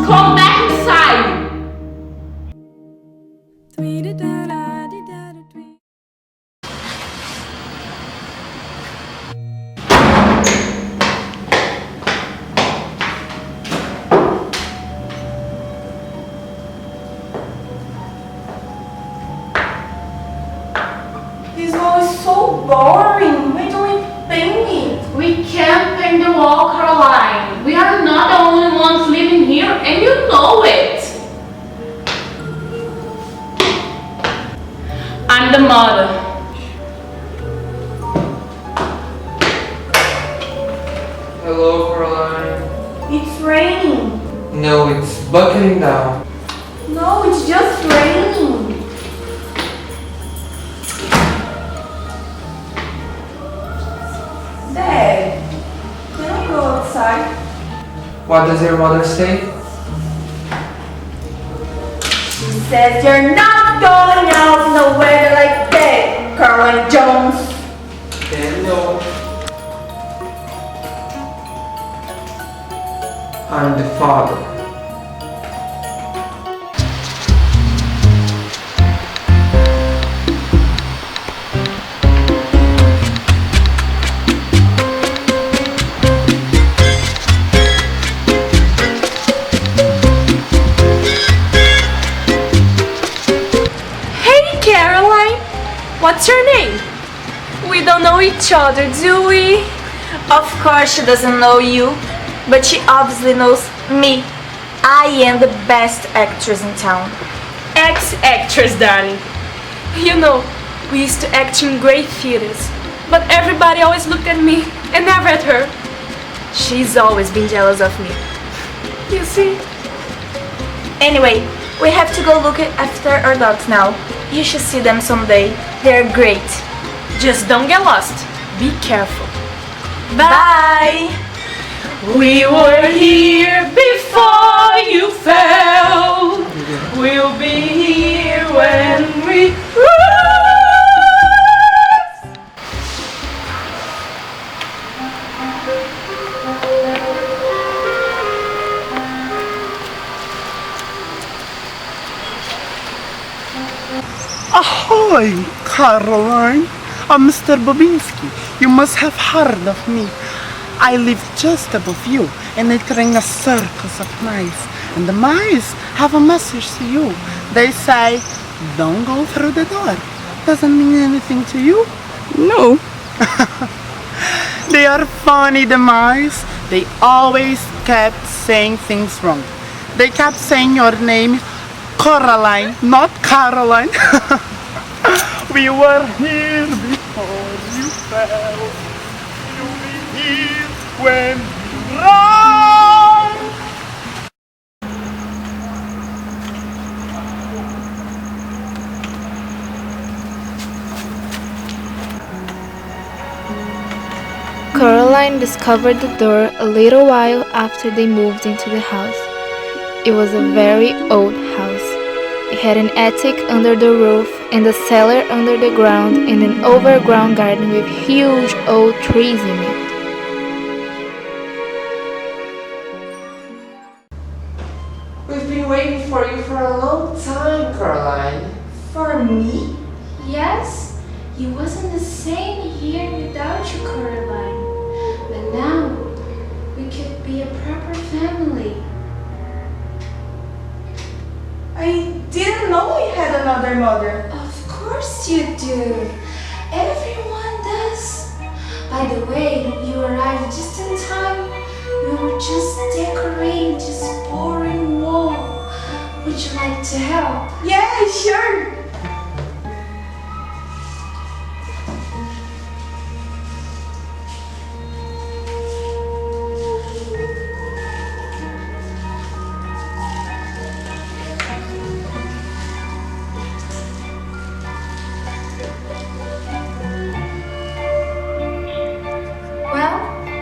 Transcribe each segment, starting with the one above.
Come back inside! This wall is so boring. Why don't we paint it? We can't paint the wall, Coraline. We are not the only ones living here, and you know it. I'm the mother. Hello, Coraline. It's raining. No, it's buckling down. No, it's just raining. Dad, can we go outside? What does your mother say? She says you're not going out in a weather like that, Caroline Jones. Hello. I'm the father. What's your name? We don't know each other, do we? Of course she doesn't know you, but she obviously knows me. I am the best actress in town. Ex-actress, darling. You know, we used to act in great theaters, but everybody always looked at me and never at her. She's always been jealous of me. You see? Anyway, we have to go look after our dogs now. You should see them someday. They're great. Just don't get lost. Be careful. Bye! We were here before you fell. We'll be here when we Ahoy, Caroline! Mr. Bobinski, you must have heard of me. I live just above you, and I train a circus of mice. And the mice have a message to you. They say, don't go through the door. Doesn't mean anything to you? No. They are funny, the mice. They always kept saying things wrong. They kept saying your name, Coraline, not Caroline. We were here before you fell. You'll be here when you run. Coraline discovered the door a little while after they moved into the house. It was a very old house. It had an attic under the roof and a cellar under the ground and an overgrown garden with huge old trees in it. We've been waiting for you for a long time, Coraline. For me? Yes, it wasn't the same here without you, Coraline. But now, we could be a proper family. I didn't know I had another mother. Of course you do. Everyone does. But By the way, you arrived just in time. We were just decorating this boring wall. Would you like to help? Yeah, sure.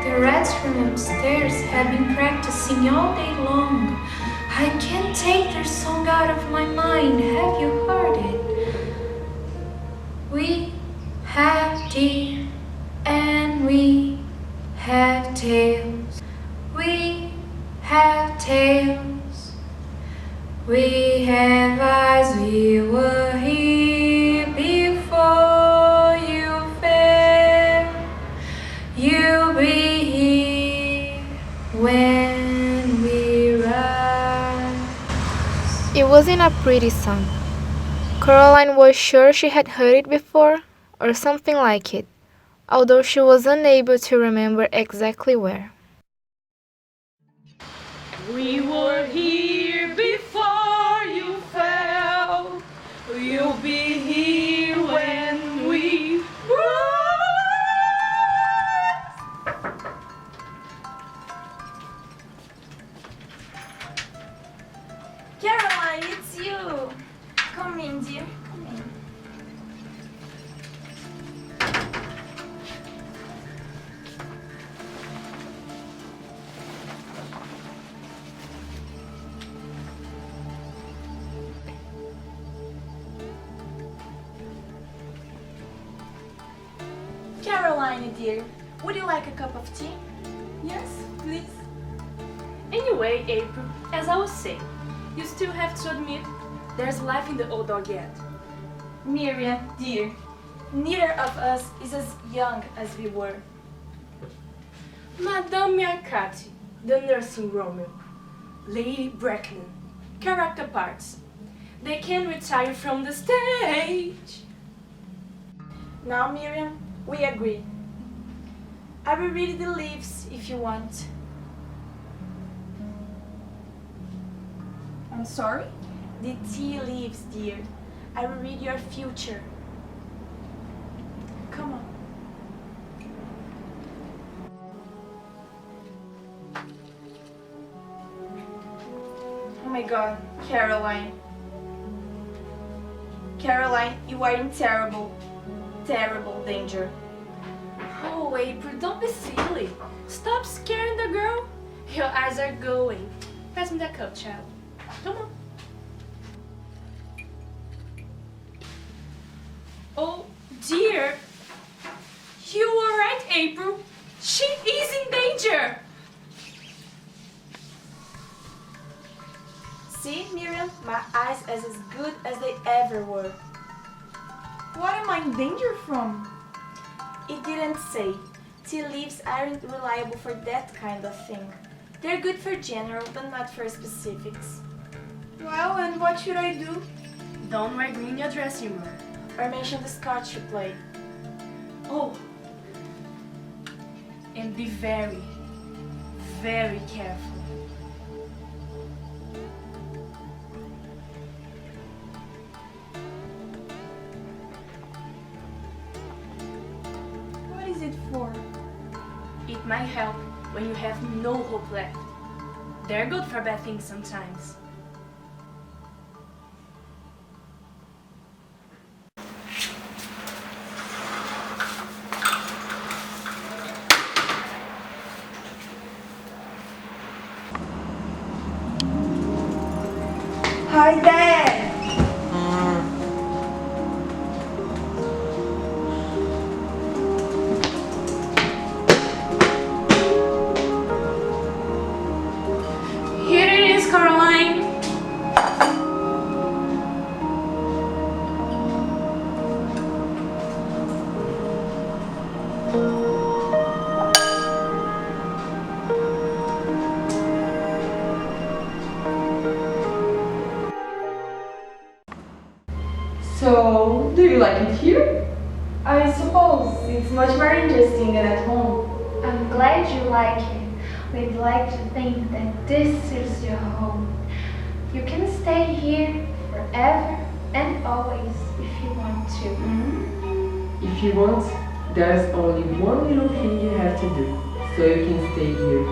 The rats from upstairs have been practicing all day long. I can't take their song out of my mind. Have you heard it? We have teeth and we have tails. We have tails. We have eyes. We were here before you fell. You'll be here when we rise. It wasn't a pretty song. Coraline was sure she had heard it before, or something like it, although she was unable to remember exactly where. We were here before you fell. You'll be here when we Caroline, it's you. Come in, dear. Come in. Caroline, dear, would you like a cup of tea? Yes, please. Anyway, April, as I was saying, you still have to admit there's life in the old dog yet. Miriam, dear, neither of us is as young as we were. Madame Miacati, the nursing Romeo, Lady Bracknell, character parts. They can retire from the stage. Now, Miriam, we agree. I will read the leaves if you want. I'm sorry? The tea leaves, dear. I will read your future. Come on. Oh my God, Caroline. Caroline, you are in terrible, terrible danger. Oh, April, don't be silly. Stop scaring the girl. Your eyes are going. Pass me that cup, child. Come on. Oh, dear. You were right, April. She is in danger. See, Miriam, my eyes are as good as they ever were. What am I in danger from? It didn't say. Tea leaves aren't reliable for that kind of thing. They're good for general, but not for specifics. Well, and what should I do? Don't wear green in your dressing room. Or mention the Scotch you play. Oh, and be very, very careful. What is it for? It might help when you have no hope left. They're good for bad things sometimes. Hi, Dad! Here it is, Coraline. So, do you like it here? I suppose it's It's much more interesting than at home. I'm glad you like it. We'd like to think that this is your home. You can stay here forever and always if you want to. If you want, there's only one little thing you have to do, so you can stay here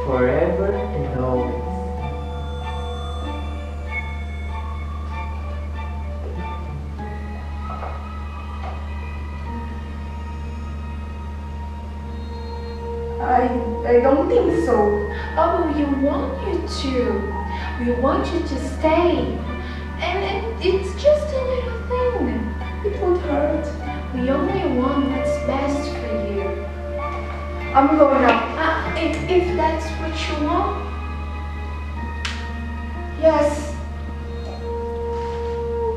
forever and always. I don't think so. Oh, we want you to. We want you to stay. And it's just a little thing. It won't hurt. We only want what's best for you. I'm going now. If that's what you want. Yes.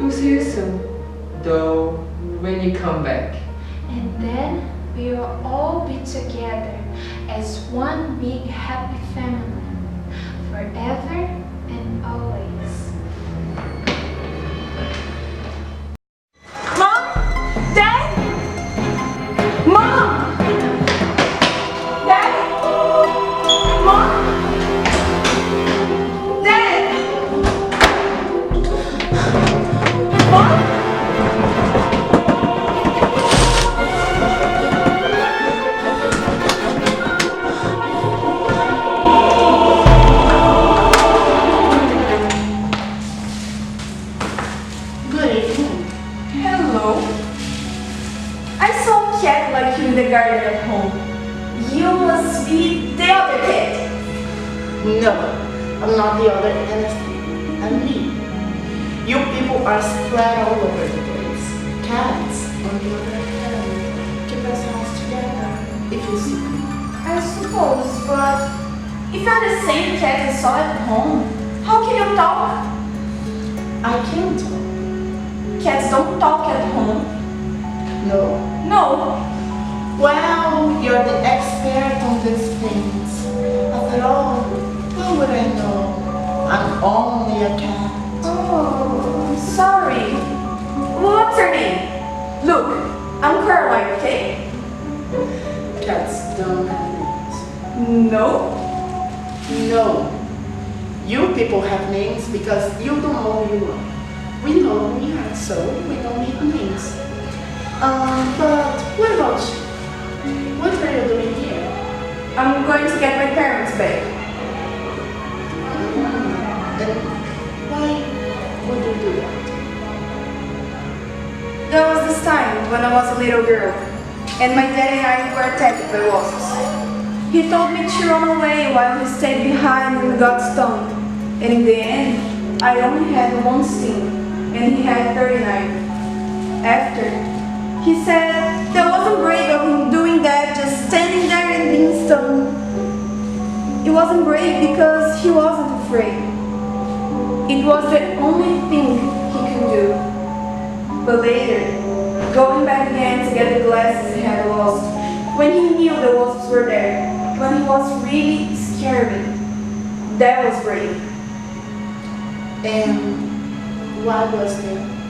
We'll see you soon, though when you come back. And then we will all be together as one big happy family. Forever and always. Mom? Dad? Mom? Dad? Mom? Dad? Mom? In the garden at home. You must be the other cat. No, I'm not the other anything. I'm me. You people are spread all over the place. Cats, on the other hand, keep us house together, if you see me. I suppose, but if you're the same cat I saw at home, how can you talk? I can't talk. Cats don't talk at home. No. No. Well, you're the expert on these things. After all, how would I know? I'm only a cat. Oh, I'm sorry. What's her name? Look, I'm Coraline, okay? Cats don't have names. No. No. You people have names because you don't know who you are. We know who we are, so we don't need names. But what about you? What are you doing here? I'm going to get my parents back. And why would you do that? There was this time when I was a little girl, and my dad and I were attacked by wasps. He told me to run away while he stayed behind and got stung. And in the end, I only had one sting, and he had 39. After, he said that wasn't brave of him doing that, just standing there and being stung. It wasn't brave because he wasn't afraid. It was the only thing he could do. But later, going back again to get the glasses he had lost, when he knew the wasps were there, when he was really scared, that was brave. And why was that?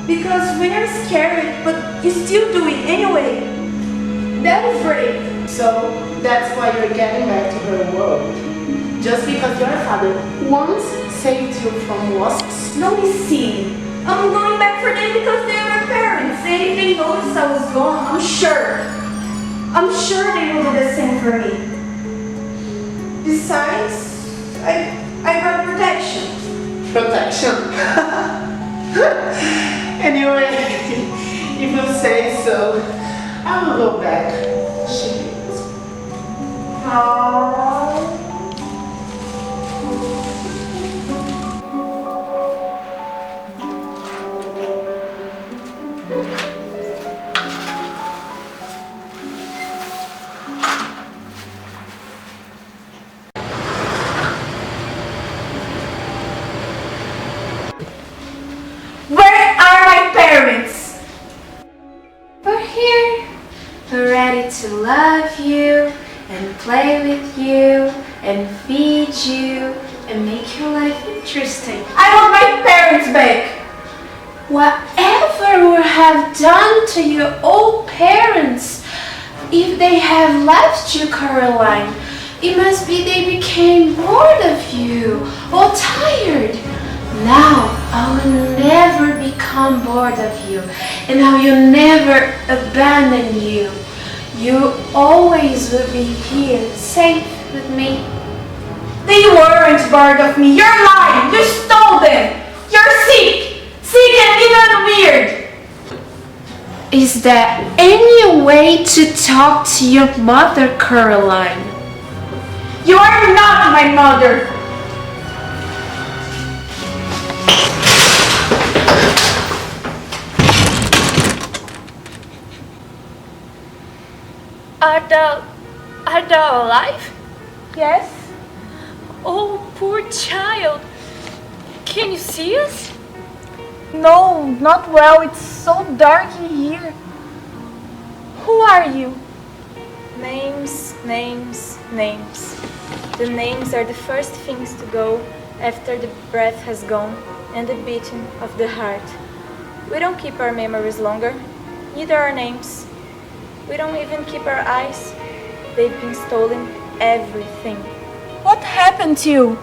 Because when you're scared, but you still do it anyway, that is brave. So that's why you're getting back to her world. Just because your father once saved you from wasps? Don't be silly. I'm going back for them because they're my parents. And if they notice I was gone, I'm sure they will do the same for me. Besides, I got protection. Protection? Anyway, if you say so, I will go back. Shit. Aww. Where are my parents? We're here. We're ready to love you and play with you and feed you and make your life interesting. I want my parents back. Whatever we have done to your old parents, if they have left you, Coraline, it must be they became bored of you or tired. Now I will never become bored of you, and I will never abandon you. You always will be here, safe with me. They weren't bored of me. You're lying. You stole them. You're sick. Sick and even weird. Is there any way to talk to your mother, Coraline? You are not my mother. Are they alive? Yes? Oh, poor child. Can you see us? No, not well. It's so dark in here. Who are you? Names, names, names. The names are the first things to go after the breath has gone and the beating of the heart. We don't keep our memories longer, neither our names. We don't even keep our eyes. They've been stolen everything. What happened to you?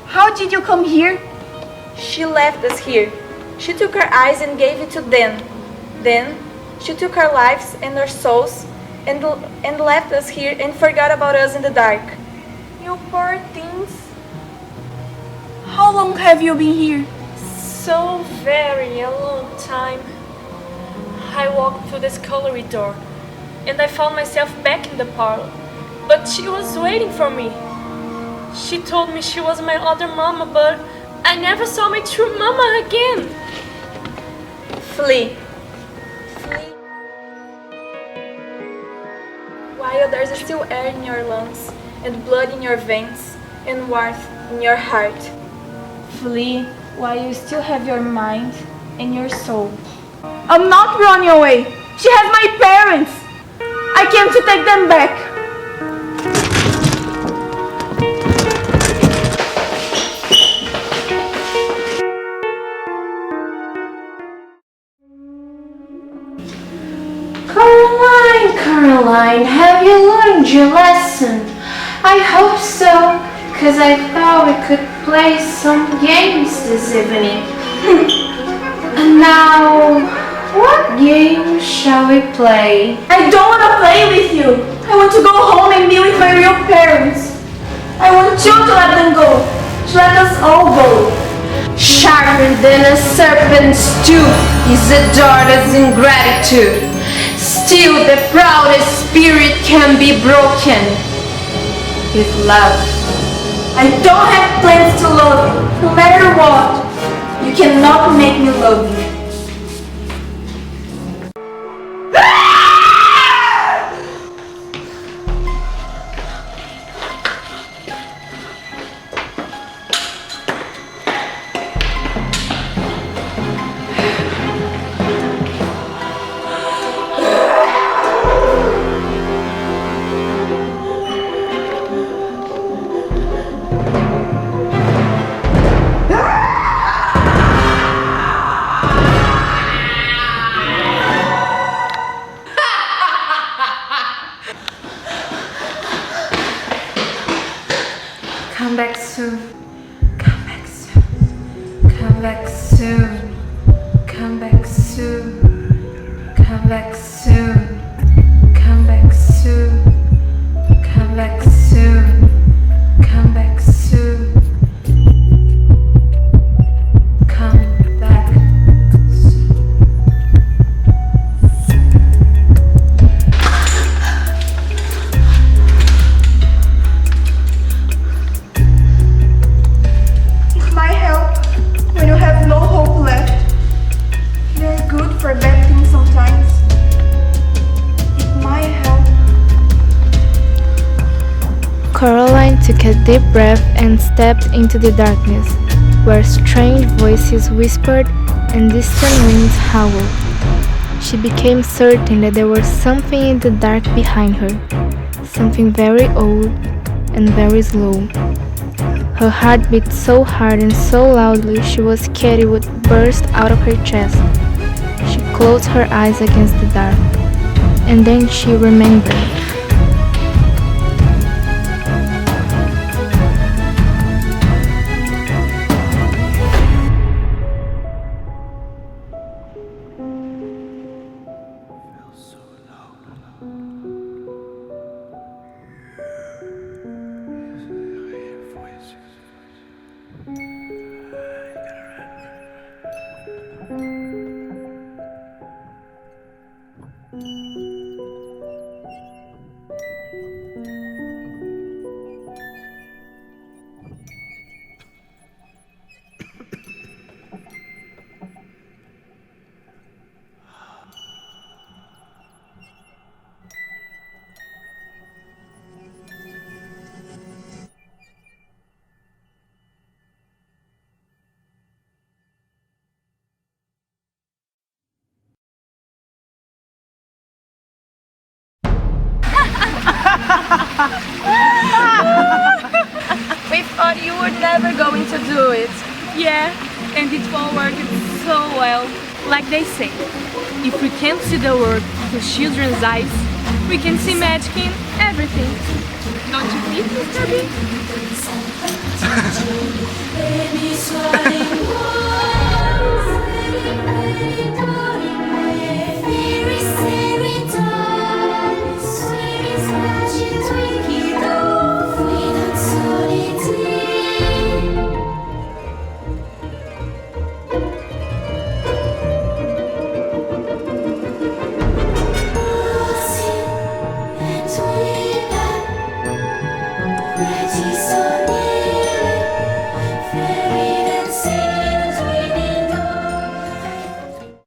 How did you come here? She left us here. She took our eyes and gave it to them. Then she took our lives and our souls and left us here and forgot about us in the dark. You poor things. How long have you been here? So very a long time. I walked through the scullery door and I found myself back in the parlor. But she was waiting for me. She told me she was my other mama, but I never saw my true mama again. Flee. Flee. While there's still air in your lungs, and blood in your veins, and warmth in your heart. Flee while you still have your mind and your soul. I'm not running away. She has my parents. I came to take them back. Coraline, have you learned your lesson? I hope so, because I thought we could play some games this evening. And now, what game shall we play? I don't want to play with you. I want to go home and be with my real parents. I want you to let them go. To let us all go. Sharper than a serpent's tooth is a daughter's ingratitude. Still, the proudest spirit can be broken with love. I don't have plans to love you, no matter what. You cannot make me love you. Come back soon. Come back soon. Come back soon. Come back soon. Come back soon. Come back soon. Come back soon. Come back soon. Come back soon. It might help when you have no hope left. They're good for bad things sometimes. It might help. Coraline took a deep breath and stepped into the darkness, where strange voices whispered and distant winds howled. She became certain that there was something in the dark behind her, something very old and very slow. Her heart beat so hard and so loudly she was scared it would burst out of her chest. She closed her eyes against the dark, and then she remembered. We thought you were never going to do it. Yeah, and it all worked so well. Like they say, if we can't see the world through children's eyes, we can see magic in everything. Don't you think, Mr. B?